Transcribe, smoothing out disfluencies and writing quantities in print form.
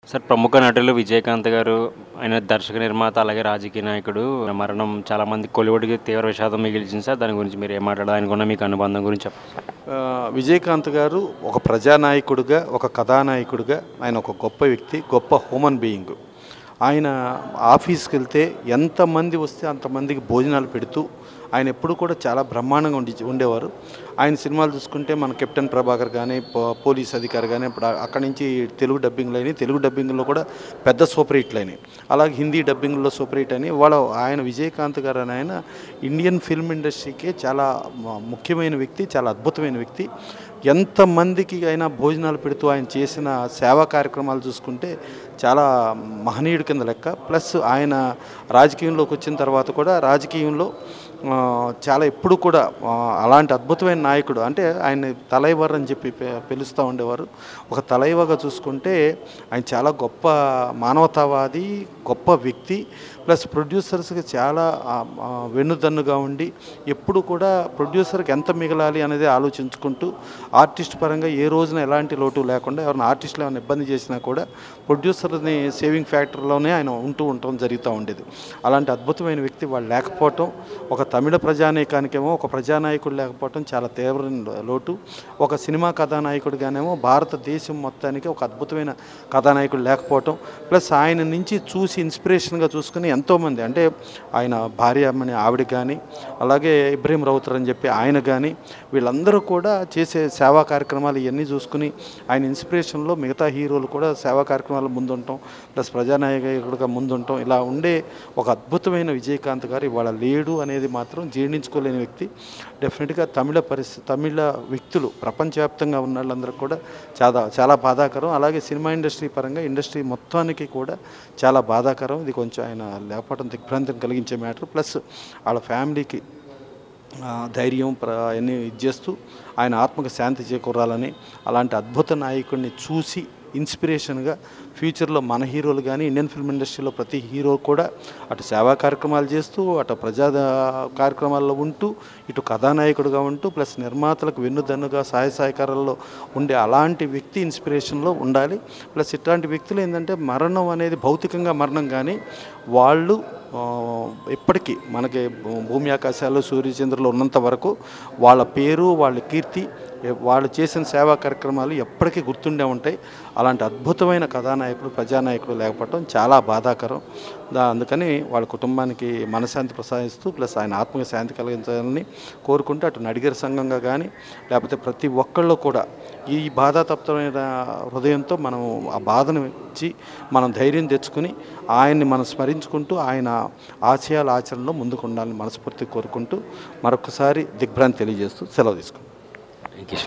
Sir ప్రముఖ నటులు విజయకాంత్ గారు, ఆయన దర్శక నిర్మాత అలాగే రాజకీయ నాయకుడు మరణం చాలామంది కొలివుడికి తీవ్ర విషాదం మిగిల్చింది సార్. దాని గురించి మీరు ఏం మాట్లాడాలి? ఆయనకున్న మీకు అనుబంధం గురించి చెప్పండి. విజయకాంత్ గారు ఒక ప్రజానాయకుడిగా, ఒక కథానాయకుడిగా ఆయన ఒక గొప్ప వ్యక్తి, గొప్ప హ్యూమన్ బీయింగ్. ఆయన ఆఫీస్కి వెళ్తే ఎంతమంది వస్తే అంతమందికి భోజనాలు పెడుతూ ఆయన ఎప్పుడు కూడా చాలా బ్రహ్మాండంగా ఉండేవారు. ఆయన సినిమాలు చూసుకుంటే మన కెప్టెన్ ప్రభాకర్ కానీ, పోలీస్ అధికారి కానీ, ఇప్పుడు అక్కడి నుంచి తెలుగు డబ్బింగ్లు అయినాయి. తెలుగు డబ్బింగ్లో కూడా పెద్ద సూపర్ హిట్లు అయినాయి. అలాగే హిందీ డబ్బింగ్లో సూపర్ హిట్ అని ఆయన విజయకాంత్ గారు అని ఆయన ఇండియన్ ఫిల్మ్ ఇండస్ట్రీకే చాలా ముఖ్యమైన వ్యక్తి, చాలా అద్భుతమైన వ్యక్తి. ఎంతమందికి అయినా భోజనాలు పెడుతూ ఆయన చేసిన సేవా కార్యక్రమాలు చూసుకుంటే చాలా మహనీయుడి కింద లెక్క. ప్లస్ ఆయన రాజకీయంలోకి వచ్చిన తర్వాత కూడా రాజకీయంలో చాలా ఎప్పుడు కూడా అలాంటి అద్భుతమైన నాయకుడు. అంటే ఆయన తలైవర్ అని చెప్పి పిలుస్తూ ఉండేవారు. ఒక తలైవగా చూసుకుంటే ఆయన చాలా గొప్ప మానవతావాది, గొప్ప వ్యక్తి. ప్లస్ ప్రొడ్యూసర్స్కి చాలా వెన్నుదన్నుగా ఉండి ఎప్పుడు కూడా ప్రొడ్యూసర్కి ఎంత మిగలాలి అనేది ఆలోచించుకుంటూ ఆర్టిస్ట్ పరంగా ఏ రోజున ఎలాంటి లోటు లేకుండా ఎవరైనా ఆర్టిస్టులు ఏమైనా ఇబ్బంది చేసినా కూడా ప్రొడ్యూసర్ని సేవింగ్ ఫ్యాక్టర్లోనే ఆయన ఉండటం జరుగుతూ ఉండేది. అలాంటి అద్భుతమైన వ్యక్తి వాళ్ళు లేకపోవటం, ఒక తమిళ ప్రజానీకానికేమో ఒక ప్రజానాయకుడు లేకపోవటం చాలా తీవ్రమైన లోటు. ఒక సినిమా కథానాయకుడిగానేమో భారతదేశం మొత్తానికి ఒక అద్భుతమైన కథానాయకుడు లేకపోవటం. ప్లస్ ఆయన నుంచి చూసి ఇన్స్పిరేషన్గా చూసుకుని ఎంతోమంది, అంటే ఆయన భార్య అమ్మని ఆవిడ కానీ, అలాగే ఇబ్రహీం రౌతర్ అని చెప్పి ఆయన కానీ, వీళ్ళందరూ కూడా చేసే సేవా కార్యక్రమాలు ఇవన్నీ చూసుకుని ఆయన ఇన్స్పిరేషన్లో మిగతా హీరోలు కూడా సేవా కార్యక్రమాలు ముందుంటాం, ప్లస్ ప్రజానాయకుడిగా ముందుంటాం. ఇలా ఉండే ఒక అద్భుతమైన విజయకాంత్ గారు ఇవాళ లేడు అనేది మాత్రం జీర్ణించుకోలేని వ్యక్తి. డెఫినెట్గా తమిళ వ్యక్తులు ప్రపంచవ్యాప్తంగా ఉన్న వాళ్ళందరూ కూడా చాలా చాలా బాధాకరం. అలాగే సినిమా ఇండస్ట్రీ పరంగా ఇండస్ట్రీ మొత్తానికి కూడా చాలా బాధాకరం. ఇది కొంచెం ఆయన లేకపోవడం దిగ్భ్రాంతిని కలిగించే మ్యాటర్. ప్లస్ వాళ్ళ ఫ్యామిలీకి ధైర్యం అన్నీ ఇచ్చేస్తూ ఆయన ఆత్మకు శాంతి చేకూరాలని, అలాంటి అద్భుత నాయకుడిని చూసి ఇన్స్పిరేషన్గా ఫ్యూచర్లో మన హీరోలు కానీ ఇండియన్ ఫిల్మ్ ఇండస్ట్రీలో ప్రతి హీరో కూడా అటు సేవా కార్యక్రమాలు చేస్తూ, అటు ప్రజా కార్యక్రమాల్లో ఉంటూ, ఇటు కథానాయకుడిగా ఉంటూ, ప్లస్ నిర్మాతలకు వెన్నుదన్నుగా సహాయ సహకారాల్లో ఉండే అలాంటి వ్యక్తి ఇన్స్పిరేషన్లో ఉండాలి. ప్లస్ ఇట్లాంటి వ్యక్తులు ఏంటంటే మరణం అనేది భౌతికంగా మరణం కానీ వాళ్ళు ఇప్పటికీ మనకి భూమి ఆకాశాలు సూర్యచంద్రులు ఉన్నంత వరకు వాళ్ళ పేరు, వాళ్ళ కీర్తి, వాళ్ళు చేసిన సేవా కార్యక్రమాలు ఎప్పటికీ గుర్తుండే ఉంటాయి. అలాంటి అద్భుతమైన కథానాయకుడు, ప్రజానాయకుడు లేకపోవడం చాలా బాధాకరం. అందుకని వాళ్ళ కుటుంబానికి మనశ్శాంతి ప్రసాదిస్తూ, ప్లస్ ఆయన ఆత్మకి శాంతి కలిగించాలని కోరుకుంటూ అటు నడిగర్ సంఘంగా కానీ లేకపోతే ప్రతి ఒక్కళ్ళు కూడా ఈ బాధాతప్తమైన హృదయంతో మనం ఆ బాధను ఇచ్చి మనం ధైర్యం తెచ్చుకుని ఆయన్ని మనం స్మరించుకుంటూ ఆయన ఆశయాల ఆచరణలో ముందుకు ఉండాలని మనస్ఫూర్తిగా కోరుకుంటూ మరొకసారి దిగ్భ్రాంతి తెలియజేస్తూ సెలవు తీసుకుంటాం. Thank you.